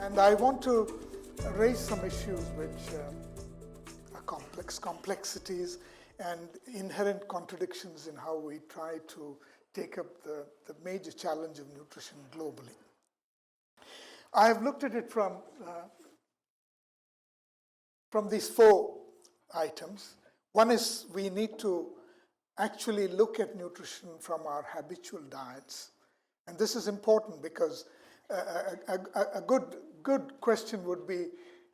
And I want to raise some issues which are complexities and inherent contradictions in how we try to take up the major challenge of nutrition globally. I have looked at it from these four items. One is we need to actually look at nutrition from our habitual diets. And this is important because a good question would be,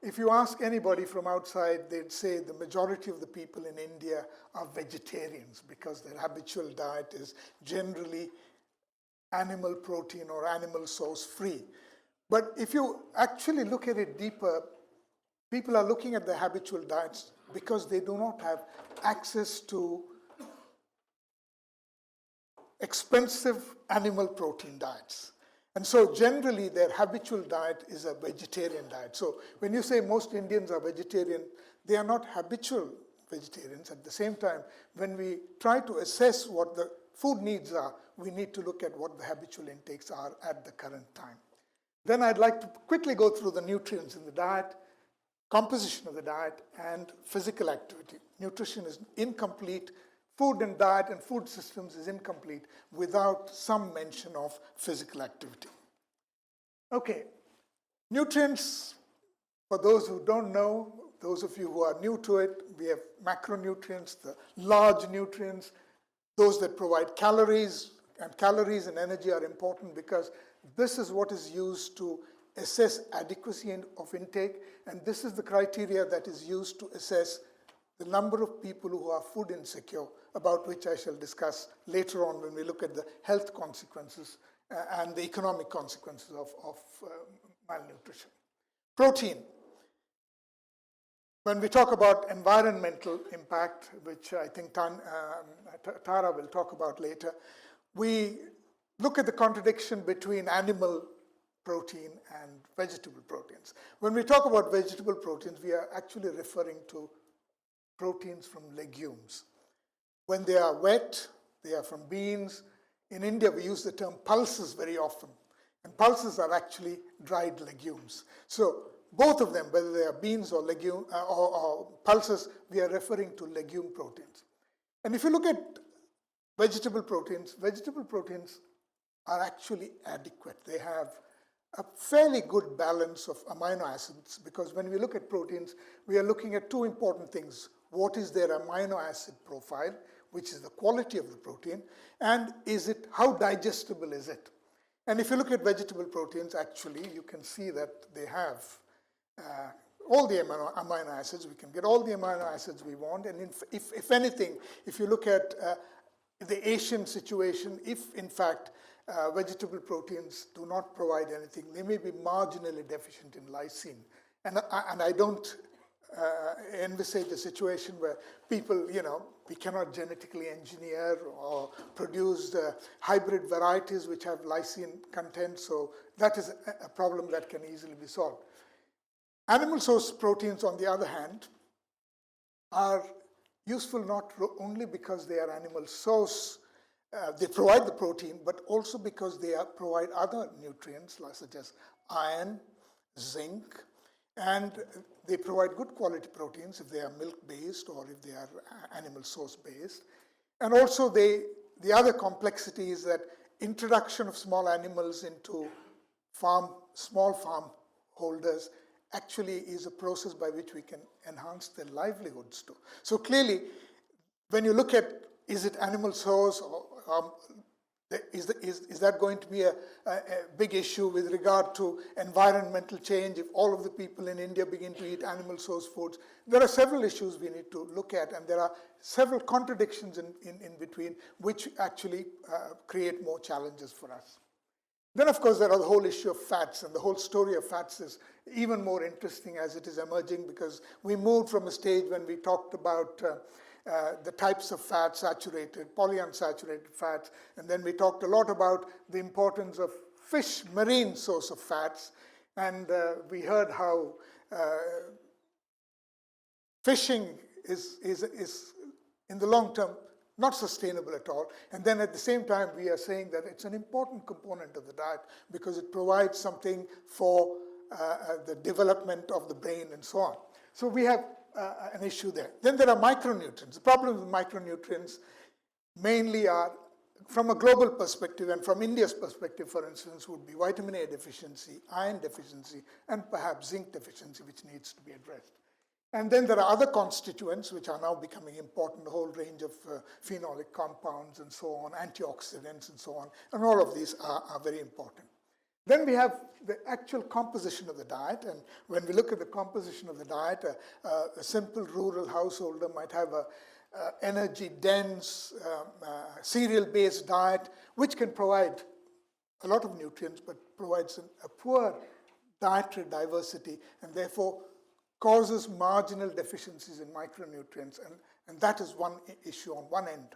if you ask anybody from outside, they'd say the majority of the people in India are vegetarians because their habitual diet is generally animal protein or animal source free. But if you actually look at it deeper, people are looking at their habitual diets because they do not have access to expensive animal protein diets. And so generally their habitual diet is a vegetarian diet. So when you say most Indians are vegetarian, they are not habitual vegetarians. At the same time, when we try to assess what the food needs are, we need to look at what the habitual intakes are at the current time. Then I'd like to quickly go through the nutrients in the diet, composition of the diet, and physical activity. Nutrition is incomplete. Food and diet and food systems is incomplete without some mention of physical activity. Okay, nutrients, for those who don't know, those of you who are new to it, we have macronutrients, the large nutrients, those that provide calories, and calories and energy are important because this is what is used to assess adequacy of intake, and this is the criteria that is used to assess the number of people who are food insecure, about which I shall discuss later on when we look at the health consequences and the economic consequences of malnutrition. Protein. When we talk about environmental impact, which I think Tara will talk about later, we look at the contradiction between animal protein and vegetable proteins. When we talk about vegetable proteins, we are actually referring to proteins from legumes. When they are wet, they are from beans. In India, we use the term pulses very often. And pulses are actually dried legumes. So both of them, whether they are beans or legume or pulses, we are referring to legume proteins. And if you look at vegetable proteins are actually adequate. They have a fairly good balance of amino acids, because when we look at proteins, we are looking at two important things. What is their amino acid profile, which is the quality of the protein, and how digestible is it? And if you look at vegetable proteins, actually, you can see that they have all the amino acids. We can get all the amino acids we want. And if anything, if you look at the Asian situation, if in fact vegetable proteins do not provide anything, they may be marginally deficient in lysine. And I don't envisage a situation where people, we cannot genetically engineer or produce hybrid varieties which have lysine content. So that is a problem that can easily be solved. Animal source proteins, on the other hand, are useful not only because they are animal source, they provide the protein, but also because they provide other nutrients such as iron, zinc, and they provide good quality proteins if they are milk-based or if they are animal source-based. And also the other complexity is that introduction of small animals into small farm holders actually is a process by which we can enhance their livelihoods too. So clearly, when you look at, is it animal source, or is that going to be a big issue with regard to environmental change if all of the people in India begin to eat animal source foods? There are several issues we need to look at, and there are several contradictions in between which actually create more challenges for us. Then, of course, there are the whole issue of fats, and the whole story of fats is even more interesting as it is emerging, because we moved from a stage when we talked about the types of fats, saturated, polyunsaturated fats, and then we talked a lot about the importance of fish, marine source of fats, and we heard how fishing is in the long term not sustainable at all. And then at the same time, we are saying that it's an important component of the diet because it provides something for the development of the brain and so on. So we have an issue there. Then there are micronutrients. The problems with micronutrients mainly are, from a global perspective and from India's perspective, for instance, would be vitamin A deficiency, iron deficiency, and perhaps zinc deficiency, which needs to be addressed. And then there are other constituents which are now becoming important, a whole range of phenolic compounds and so on, antioxidants and so on, and all of these are very important. Then we have the actual composition of the diet, and when we look at the composition of the diet, a simple rural householder might have a energy-dense, cereal-based diet, which can provide a lot of nutrients, but provides a poor dietary diversity, and therefore causes marginal deficiencies in micronutrients, and that is one issue on one end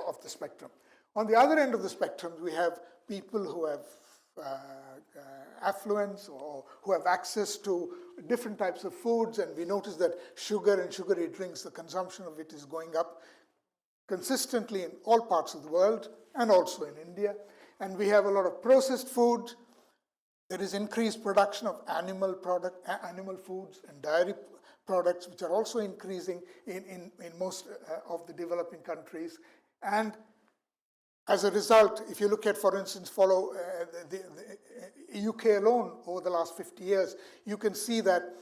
of the spectrum. On the other end of the spectrum, we have people who have affluence or who have access to different types of foods, and we notice that sugar and sugary drinks, the consumption of it is going up consistently in all parts of the world and also in India. And we have a lot of processed food. There is increased production of animal foods and dairy products, which are also increasing in most of the developing countries. And as a result, if you look at, for instance, the UK alone over the last 50 years, you can see that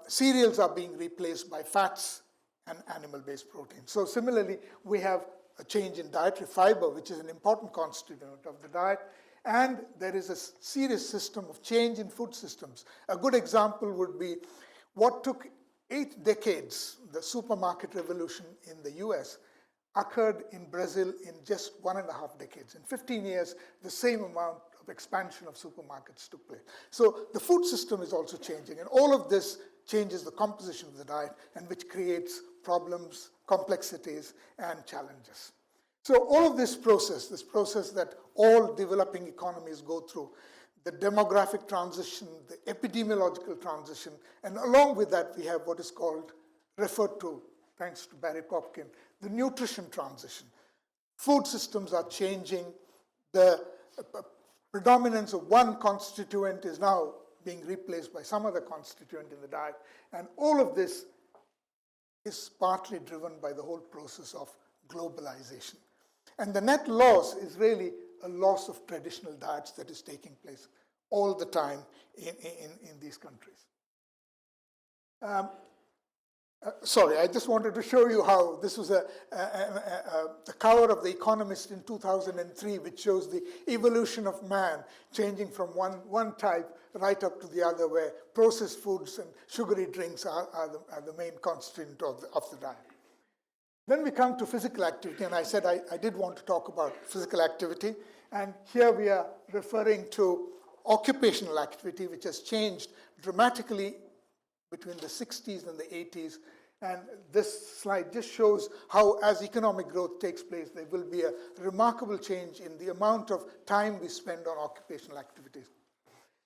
cereals are being replaced by fats and animal-based proteins. So similarly, we have a change in dietary fiber, which is an important constituent of the diet, and there is a serious system of change in food systems. A good example would be what took 8 decades, the supermarket revolution in the US, occurred in Brazil in just 1.5 decades. In 15 years, the same amount of expansion of supermarkets took place. So the food system is also changing, and all of this changes the composition of the diet, and which creates problems, complexities, and challenges. So all of this process that all developing economies go through, the demographic transition, the epidemiological transition, and along with that we have what is called, referred to, thanks to Barry Popkin, the nutrition transition. Food systems are changing. The predominance of one constituent is now being replaced by some other constituent in the diet. And all of this is partly driven by the whole process of globalization. And the net loss is really a loss of traditional diets that is taking place all the time in these countries. Sorry, I just wanted to show you how this was the cover of The Economist in 2003, which shows the evolution of man changing from one type right up to the other, where processed foods and sugary drinks are the main constituent of the diet. Then we come to physical activity, and I said I did want to talk about physical activity, and here we are referring to occupational activity, which has changed dramatically between the 60s and the 80s. And this slide just shows how, as economic growth takes place, there will be a remarkable change in the amount of time we spend on occupational activities.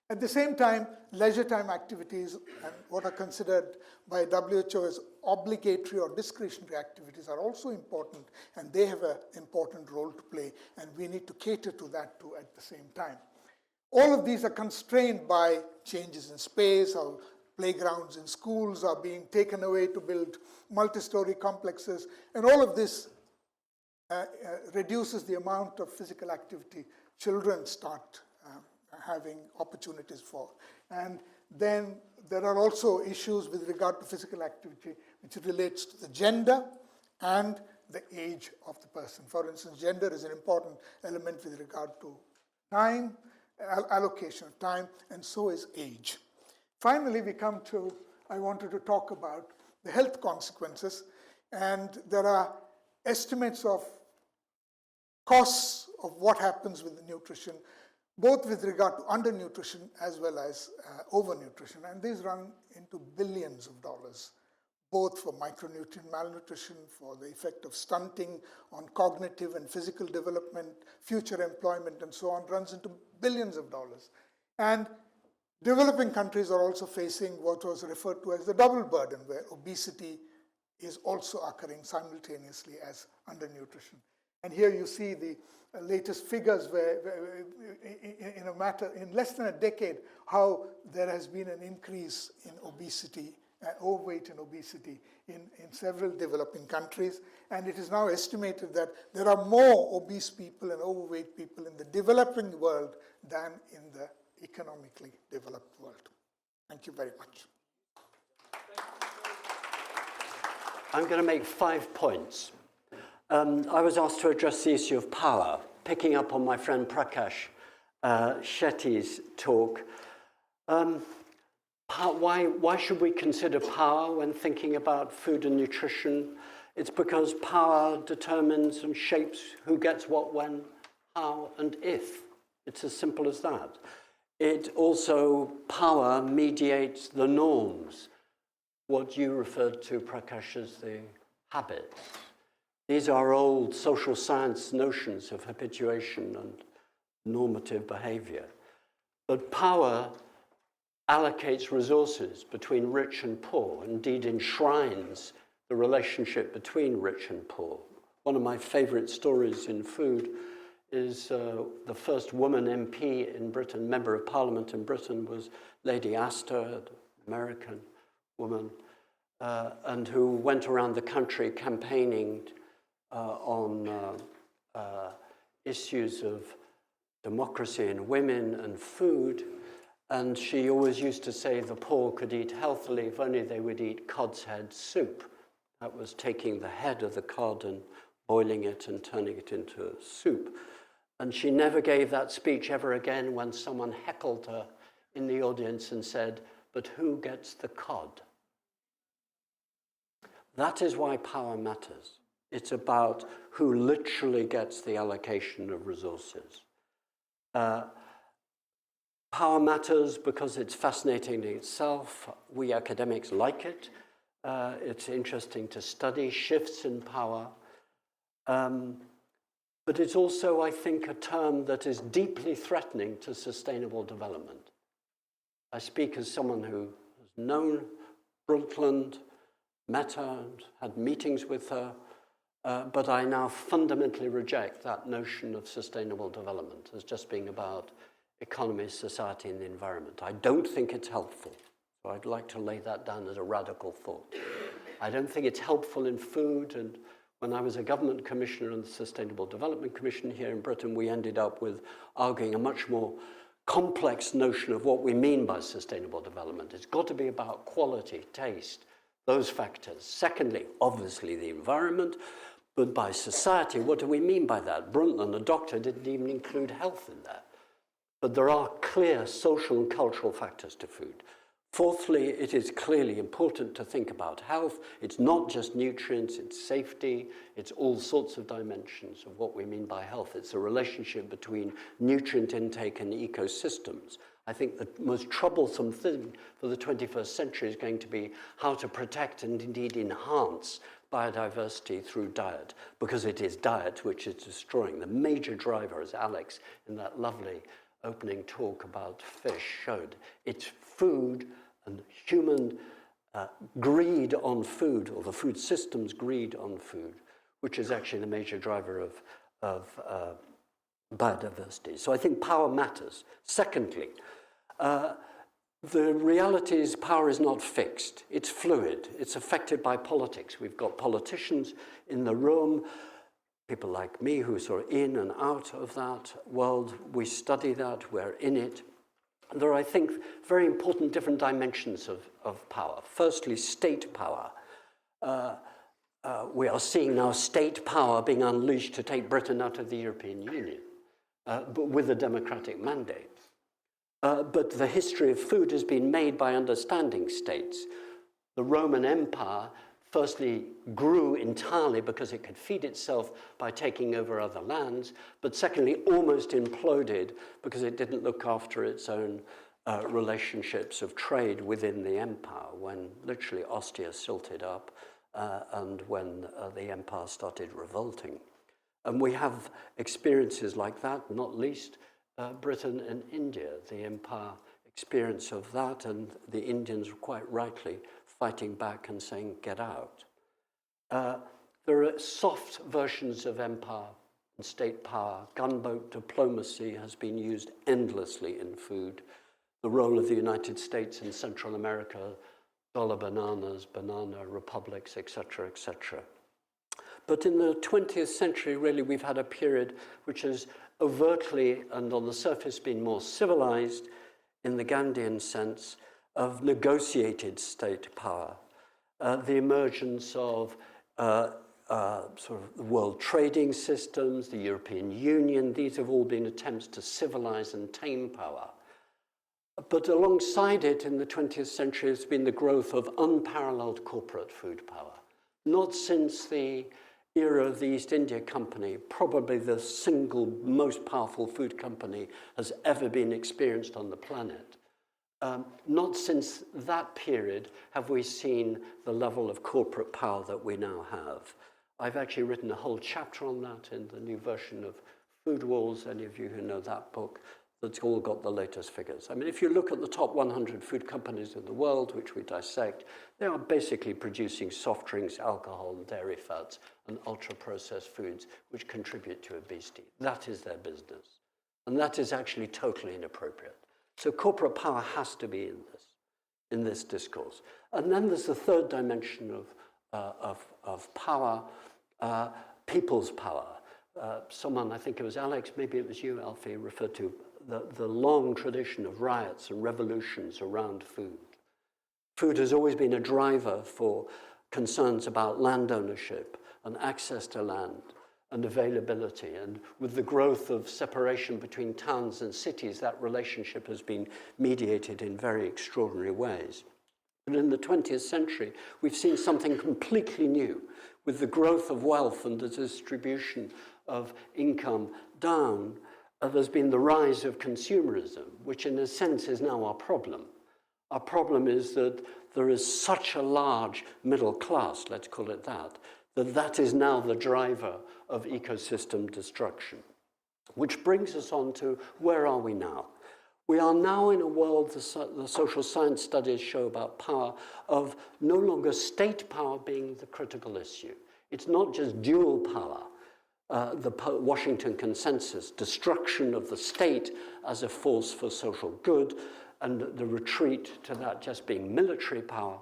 At the same time, leisure time activities and what are considered by WHO as obligatory or discretionary activities are also important, and they have an important role to play, and we need to cater to that too at the same time. All of these are constrained by changes in space, how playgrounds in schools are being taken away to build multi-story complexes, and all of this reduces the amount of physical activity children start having opportunities for. And then there are also issues with regard to physical activity which relates to the gender and the age of the person. For instance, gender is an important element with regard to time, allocation of time, and so is age. Finally, we come to, I wanted to talk about the health consequences, and there are estimates of costs of what happens with the nutrition, both with regard to undernutrition as well as overnutrition, and these run into billions of dollars, both for micronutrient malnutrition, for the effect of stunting on cognitive and physical development, future employment, and so on, runs into billions of dollars. And developing countries are also facing what was referred to as the double burden, where obesity is also occurring simultaneously as undernutrition. And here you see the latest figures where in less than a decade, how there has been an increase in obesity, overweight and obesity in several developing countries. And it is now estimated that there are more obese people and overweight people in the developing world than in the economically developed world. Thank you very much. I'm going to make 5 points. I was asked to address the issue of power, picking up on my friend Prakash Shetty's talk. Why should we consider power when thinking about food and nutrition? It's because power determines and shapes who gets what, when, how, and if. It's as simple as that. It also, power mediates the norms, what you referred to, Prakash, as the habits. These are old social science notions of habituation and normative behavior. But power allocates resources between rich and poor, indeed enshrines the relationship between rich and poor. One of my favorite stories in food is the first woman MP in Britain, Member of Parliament in Britain, was Lady Astor, an American woman, and who went around the country campaigning on issues of democracy and women and food. And she always used to say the poor could eat healthily if only they would eat cod's head soup. That was taking the head of the cod and boiling it and turning it into soup. And she never gave that speech ever again when someone heckled her in the audience and said, "But who gets the cod?" That is why power matters. It's about who literally gets the allocation of resources. Power matters because it's fascinating in itself. We academics like it. It's interesting to study shifts in power. But it's also, I think, a term that is deeply threatening to sustainable development. I speak as someone who has known Brundtland, met her, and had meetings with her, but I now fundamentally reject that notion of sustainable development as just being about economy, society, and the environment. I don't think it's helpful. So I'd like to lay that down as a radical thought. I don't think it's helpful in food, and when I was a government commissioner on the Sustainable Development Commission here in Britain, we ended up with arguing a much more complex notion of what we mean by sustainable development. It's got to be about quality, taste, those factors. Secondly, obviously the environment, but by society, what do we mean by that? Brundtland, the doctor, didn't even include health in that. But there are clear social and cultural factors to food. Fourthly, it is clearly important to think about health. It's not just nutrients, it's safety, it's all sorts of dimensions of what we mean by health. It's a relationship between nutrient intake and ecosystems. I think the most troublesome thing for the 21st century is going to be how to protect and indeed enhance biodiversity through diet, because it is diet which is destroying. The major driver, as Alex in that lovely opening talk about fish showed, it's food and human greed on food, or the food system's greed on food, which is actually the major driver of biodiversity. So I think power matters. Secondly, the reality is power is not fixed. It's fluid. It's affected by politics. We've got politicians in the room, people like me who are sort of in and out of that world. We study that, we're in it. And there are, I think, very important different dimensions of power. Firstly, state power. We are seeing now state power being unleashed to take Britain out of the European Union, but with a democratic mandate. But the history of food has been made by understanding states. The Roman Empire firstly grew entirely because it could feed itself by taking over other lands, but secondly almost imploded because it didn't look after its own relationships of trade within the empire, when literally Ostia silted up and when the empire started revolting. And we have experiences like that, not least Britain and India, the empire experience of that, and the Indians quite rightly fighting back and saying, get out. There are soft versions of empire and state power. Gunboat diplomacy has been used endlessly in food. The role of the United States in Central America, dollar bananas, banana republics, etc., etc. But in the 20th century, really, we've had a period which has overtly and on the surface been more civilized in the Gandhian sense of negotiated state power. The emergence of sort of the world trading systems, the European Union, these have all been attempts to civilize and tame power. But alongside it in the 20th century has been the growth of unparalleled corporate food power. Not since the era of the East India Company, probably the single most powerful food company has ever been experienced on the planet. Not since that period have we seen the level of corporate power that we now have. I've actually written a whole chapter on that in the new version of Food Wars. Any of you who know that book, that's all got the latest figures. I mean, if you look at the top 100 food companies in the world, which we dissect, they are basically producing soft drinks, alcohol, and dairy fats, and ultra-processed foods, which contribute to obesity. That is their business. And that is actually totally inappropriate. So corporate power has to be in this discourse. And then there's the third dimension of power, people's power. Someone, I think it was Alex, maybe it was you, Alfie, referred to the long tradition of riots and revolutions around food. Food has always been a driver for concerns about land ownership and access to land and availability. And with the growth of separation between towns and cities, that relationship has been mediated in very extraordinary ways. But in the 20th century, we've seen something completely new. With the growth of wealth and the distribution of income down, there's been the rise of consumerism, which in a sense is now our problem. Our problem is that there is such a large middle class, let's call it that, that is now the driver of ecosystem destruction. Which brings us on to where are we now? We are now in a world, the social science studies show about power, of no longer state power being the critical issue. It's not just dual power. The Washington Consensus, destruction of the state as a force for social good, and the retreat to that just being military power,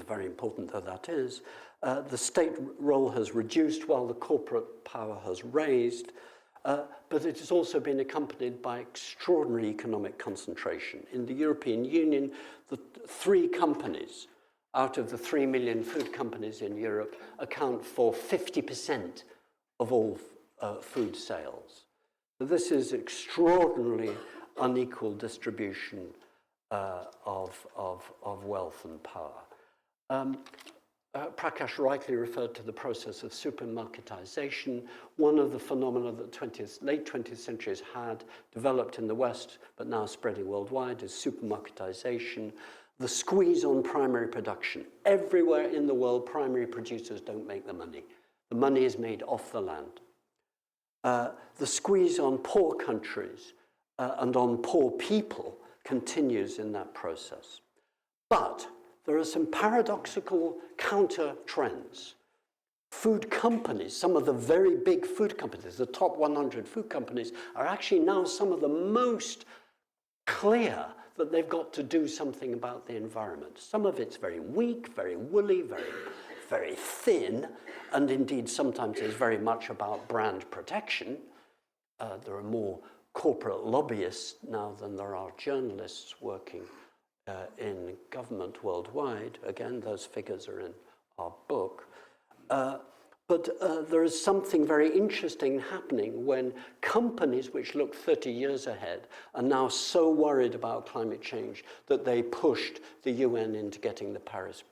very important though that is. The state role has reduced while the corporate power has raised, but it has also been accompanied by extraordinary economic concentration. In the European Union, the 3 companies out of the 3 million food companies in Europe account for 50% of all food sales. So this is extraordinarily unequal distribution of wealth and power. Prakash rightly referred to the process of supermarketization. One of the phenomena that late 20th century has had developed in the West, but now spreading worldwide, is supermarketization. The squeeze on primary production. Everywhere in the world, primary producers don't make the money. The money is made off the land. The squeeze on poor countries and on poor people continues in that process. But there are some paradoxical counter trends. Food companies, some of the very big food companies, the top 100 food companies, are actually now some of the most clear that they've got to do something about the environment. Some of it's very weak, very woolly, very thin, and indeed sometimes is very much about brand protection. There are more corporate lobbyists now than there are journalists working in government worldwide. Again, those figures are in our book. But there is something very interesting happening when companies which look 30 years ahead are now so worried about climate change that they pushed the UN into getting the Paris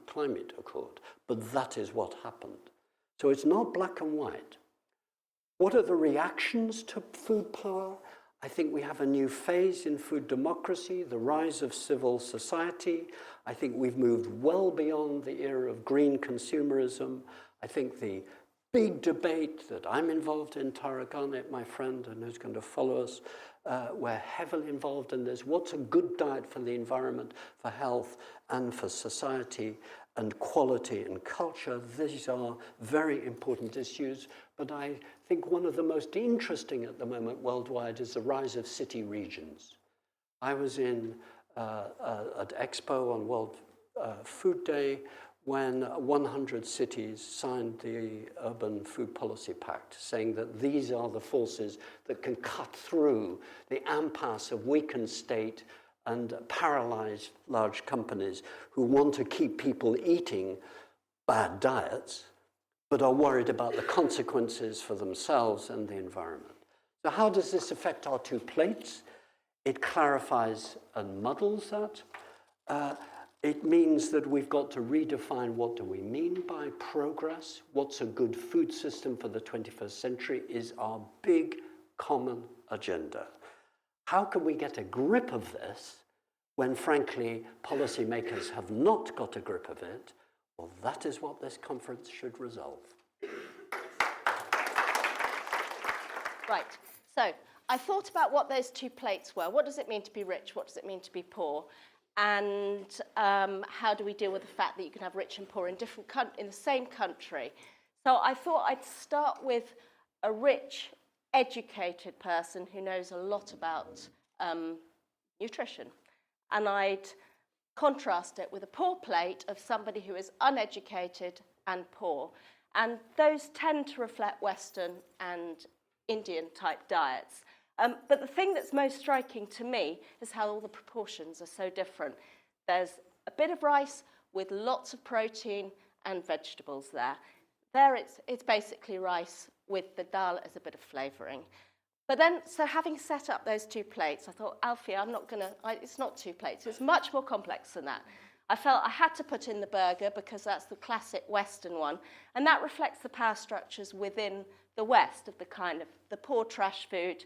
Climate Accord. But that is what happened. So it's not black and white. What are the reactions to food power? I think we have a new phase in food democracy, the rise of civil society. I think we've moved well beyond the era of green consumerism. I think the big debate that I'm involved in, Tara Garnett, my friend, and who's going to follow us. We're heavily involved in this. What's a good diet for the environment, for health, and for society, and quality and culture? These are very important issues, but I think one of the most interesting at the moment worldwide is the rise of city regions. I was in at Expo on World Food Day when 100 cities signed the Urban Food Policy Pact, saying that these are the forces that can cut through the impasse of weakened state and paralyzed large companies who want to keep people eating bad diets, but are worried about the consequences for themselves and the environment. So how does this affect our two plates? It clarifies and muddles that. It means that we've got to redefine what do we mean by progress. What's a good food system for the 21st century is our big common agenda. How can we get a grip of this when, frankly, policymakers have not got a grip of it? Well, that is what this conference should resolve. Right, so I thought about what those two plates were. What does it mean to be rich? What does it mean to be poor? And how do we deal with the fact that you can have rich and poor in in the same country? So I thought I'd start with a rich, educated person who knows a lot about nutrition. And I'd contrast it with a poor plate of somebody who is uneducated and poor. And those tend to reflect Western and Indian type diets. But the thing that's most striking to me is how all the proportions are so different. There's a bit of rice with lots of protein and vegetables there. There it's basically rice with the dal as a bit of flavouring. But then, so having set up those two plates, I thought, Alfie, it's not two plates. It's much more complex than that. I felt I had to put in the burger because that's the classic Western one. And that reflects the power structures within the West of the kind of the poor trash food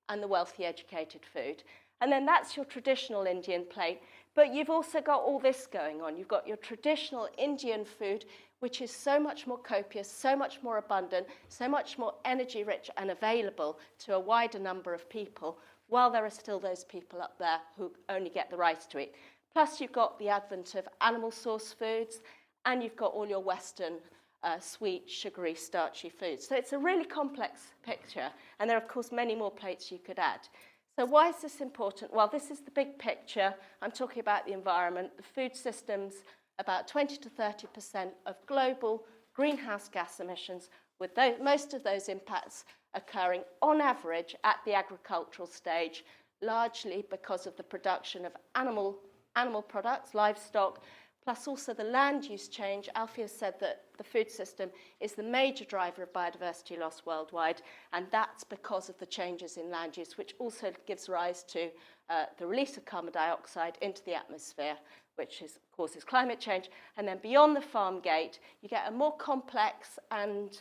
and the wealthy educated food. And then that's your traditional Indian plate. But you've also got all this going on. You've got your traditional Indian food, which is so much more copious, so much more abundant, so much more energy rich and available to a wider number of people, while there are still those people up there who only get the rice to eat. Plus you've got the advent of animal source foods, and you've got all your Western sweet, sugary, starchy foods. So it's a really complex picture, and there are, of course, many more plates you could add. So why is this important? Well, this is the big picture. I'm talking about the environment. The food systems, about 20 to 30% of global greenhouse gas emissions, with most of those impacts occurring on average at the agricultural stage, largely because of the production of animal products, livestock, plus also the land use change. Alfie has said that the food system is the major driver of biodiversity loss worldwide, and that's because of the changes in land use, which also gives rise to the release of carbon dioxide into the atmosphere, which causes climate change. And then beyond the farm gate, you get a more complex and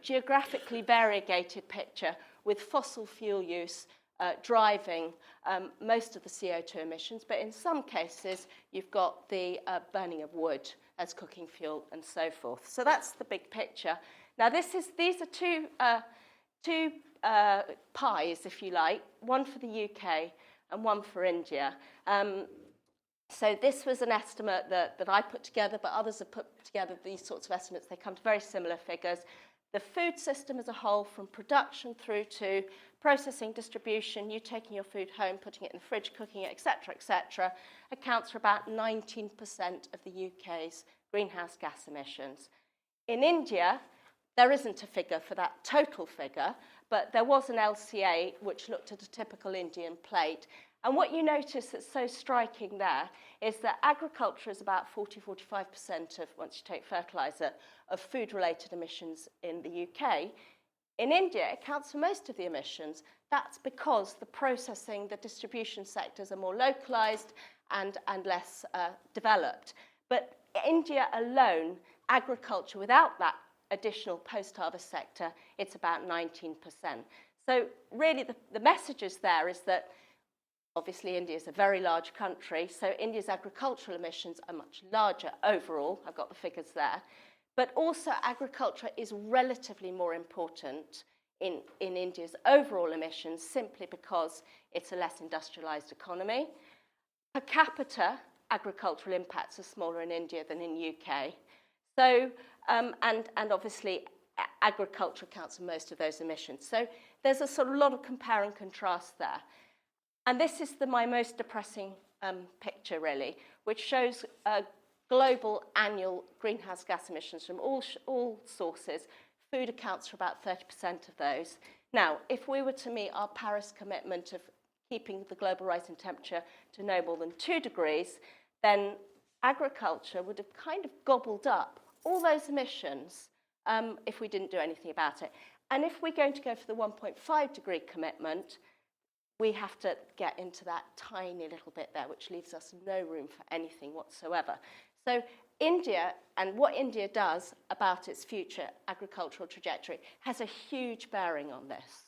geographically variegated picture with fossil fuel use driving most of the CO2 emissions, but in some cases you've got the burning of wood as cooking fuel and so forth. So that's the big picture. Now these are two pies, if you like, one for the UK and one for India. So this was an estimate that I put together, but others have put together these sorts of estimates. They come to very similar figures. The food system as a whole, from production through to processing, distribution, you taking your food home, putting it in the fridge, cooking it, etc., accounts for about 19% of the UK's greenhouse gas emissions. In India, there isn't a figure for that total figure, but there was an LCA which looked at a typical Indian plate. And what you notice that's so striking there is that agriculture is about 40-45% of, once you take fertiliser, of food-related emissions in the UK. In India, it accounts for most of the emissions. That's because the processing, the distribution sectors are more localised and less developed. But India alone, agriculture, without that additional post-harvest sector, it's about 19%. So really the messages there is that obviously, India is a very large country, so India's agricultural emissions are much larger overall. I've got the figures there. But also agriculture is relatively more important in India's overall emissions simply because it's a less industrialized economy. Per capita, agricultural impacts are smaller in India than in UK. So, and obviously agriculture accounts for most of those emissions. So there's a sort of lot of compare and contrast there. And this is my most depressing picture, really, which shows global annual greenhouse gas emissions from all sources. Food accounts for about 30% of those. Now, if we were to meet our Paris commitment of keeping the global rise in temperature to no more than 2 degrees, then agriculture would have kind of gobbled up all those emissions if we didn't do anything about it. And if we're going to go for the 1.5 degree commitment, we have to get into that tiny little bit there, which leaves us no room for anything whatsoever. So India, and what India does about its future agricultural trajectory, has a huge bearing on this.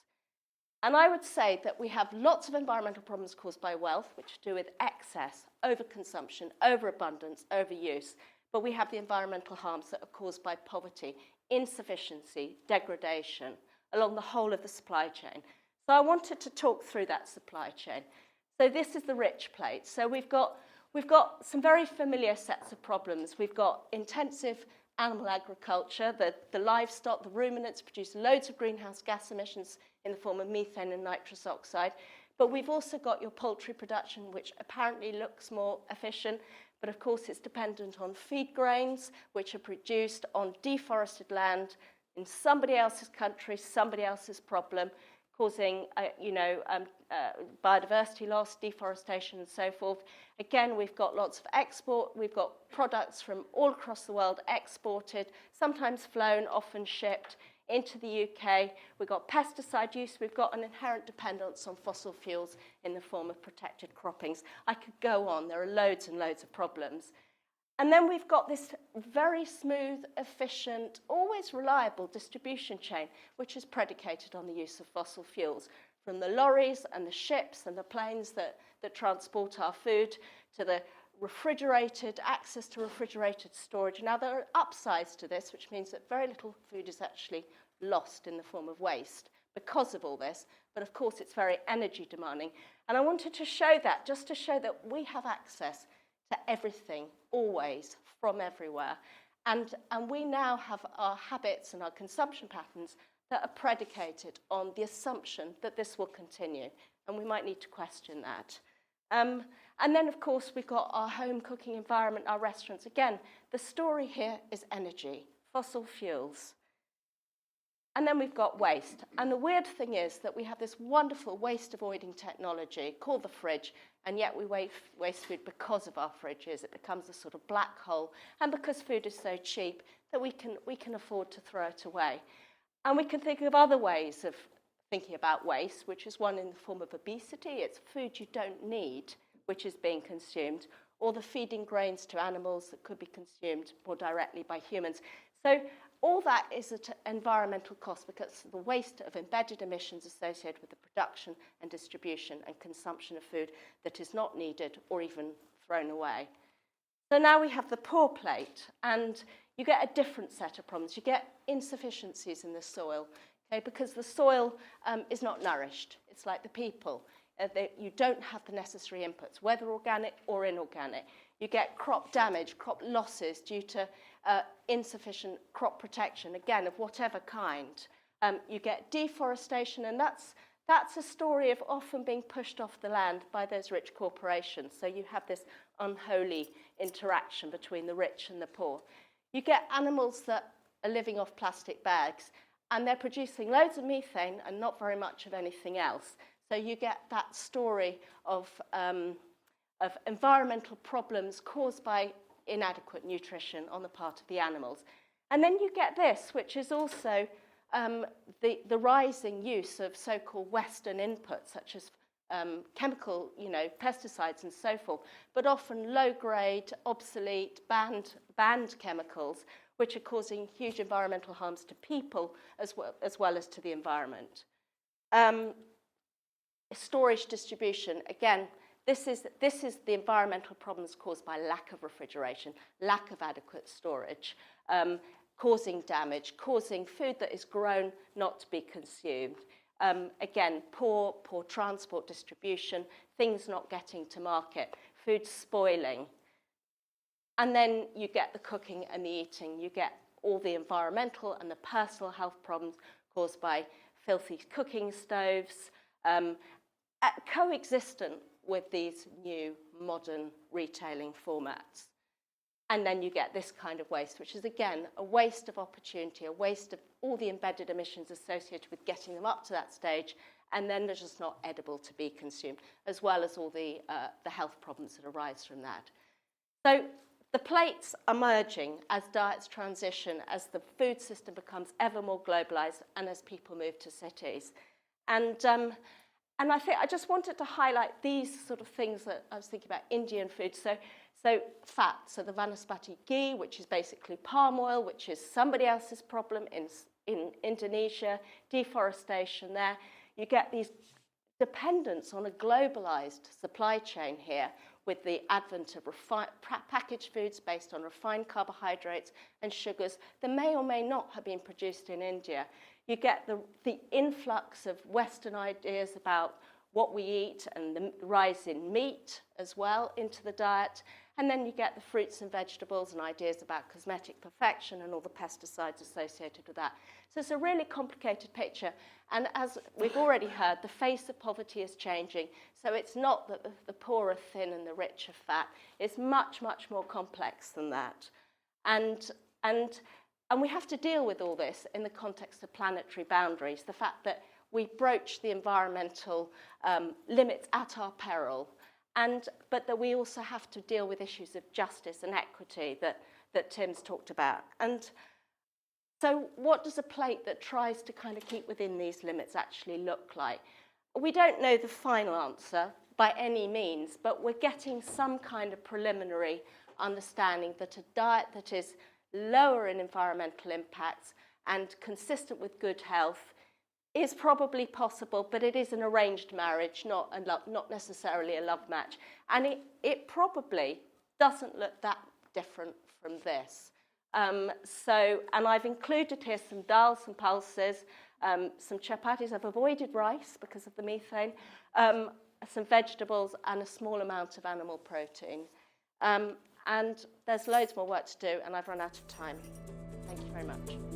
And I would say that we have lots of environmental problems caused by wealth, which do with excess, overconsumption, overabundance, overuse. But we have the environmental harms that are caused by poverty, insufficiency, degradation, along the whole of the supply chain. So I wanted to talk through that supply chain. So this is the rich plate. So we've got some very familiar sets of problems. We've got intensive animal agriculture, the livestock, the ruminants produce loads of greenhouse gas emissions in the form of methane and nitrous oxide. But we've also got your poultry production, which apparently looks more efficient, but of course it's dependent on feed grains, which are produced on deforested land in somebody else's country, somebody else's problem, causing biodiversity loss, deforestation, and so forth. Again, we've got lots of export. We've got products from all across the world exported, sometimes flown, often shipped into the UK. We've got pesticide use. We've got an inherent dependence on fossil fuels in the form of protected croppings. I could go on. There are loads and loads of problems. And then we've got this very smooth, efficient, always reliable distribution chain, which is predicated on the use of fossil fuels, from the lorries and the ships and the planes that transport our food to the refrigerated, access to refrigerated storage. Now, there are upsides to this, which means that very little food is actually lost in the form of waste because of all this. But of course, it's very energy demanding. And I wanted to show that, just to show that we have access to everything, always, from everywhere. And we now have our habits and our consumption patterns that are predicated on the assumption that this will continue. And we might need to question that. And then, of course, we've got our home cooking environment, our restaurants. Again, the story here is energy, fossil fuels. And then we've got waste. And the weird thing is that we have this wonderful waste-avoiding technology called the fridge, and yet we waste food because of our fridges. It becomes a sort of black hole. And because food is so cheap that we can afford to throw it away. And we can think of other ways of thinking about waste, which is one in the form of obesity. It's food you don't need, which is being consumed, or the feeding grains to animals that could be consumed more directly by humans. So all that is at environmental cost because of the waste of embedded emissions associated with the production and distribution and consumption of food that is not needed or even thrown away. So now we have the poor plate, and you get a different set of problems. You get insufficiencies in the soil, okay, because the soil is not nourished. It's like the people. You don't have the necessary inputs, whether organic or inorganic. You get crop damage, crop losses due to insufficient crop protection, again, of whatever kind. You get deforestation, and that's a story of often being pushed off the land by those rich corporations. So you have this unholy interaction between the rich and the poor. You get animals that are living off plastic bags, and they're producing loads of methane and not very much of anything else. So you get that story of environmental problems caused by inadequate nutrition on the part of the animals. And then you get this, which is also the rising use of so-called Western inputs, such as chemical, pesticides and so forth, but often low-grade, obsolete, banned chemicals, which are causing huge environmental harms to people as well as to the environment. Storage distribution, again, this is the environmental problems caused by lack of refrigeration, lack of adequate storage, causing damage, causing food that is grown not to be consumed. Again, poor transport distribution, things not getting to market, food spoiling. And then you get the cooking and the eating. You get all the environmental and the personal health problems caused by filthy cooking stoves, coexistent with these new modern retailing formats. And then you get this kind of waste, which is, again, a waste of opportunity, a waste of all the embedded emissions associated with getting them up to that stage, and then they're just not edible to be consumed, as well as all the health problems that arise from that. So the plates are merging as diets transition, as the food system becomes ever more globalized, and as people move to cities. And I think I just wanted to highlight these sort of things that I was thinking about Indian food. So fat, so the vanaspati ghee, which is basically palm oil, which is somebody else's problem in Indonesia, deforestation there. You get these dependence on a globalized supply chain here with the advent of packaged foods based on refined carbohydrates and sugars that may or may not have been produced in India. You get the influx of Western ideas about what we eat and the rise in meat as well into the diet. And then you get the fruits and vegetables and ideas about cosmetic perfection and all the pesticides associated with that. So it's a really complicated picture. And as we've already heard, the face of poverty is changing. So it's not that the poor are thin and the rich are fat. It's much, much more complex than that. And we have to deal with all this in the context of planetary boundaries, the fact that we broach the environmental limits at our peril, but that we also have to deal with issues of justice and equity that Tim's talked about. And so what does a plate that tries to kind of keep within these limits actually look like? We don't know the final answer by any means, but we're getting some kind of preliminary understanding that a diet that is lower in environmental impacts and consistent with good health is probably possible, but it is an arranged marriage, not necessarily a love match. And it probably doesn't look that different from this. And I've included here some dal, some pulses, some chapatis. I've avoided rice because of the methane, some vegetables, and a small amount of animal protein. And there's loads more work to do, and I've run out of time. Thank you very much.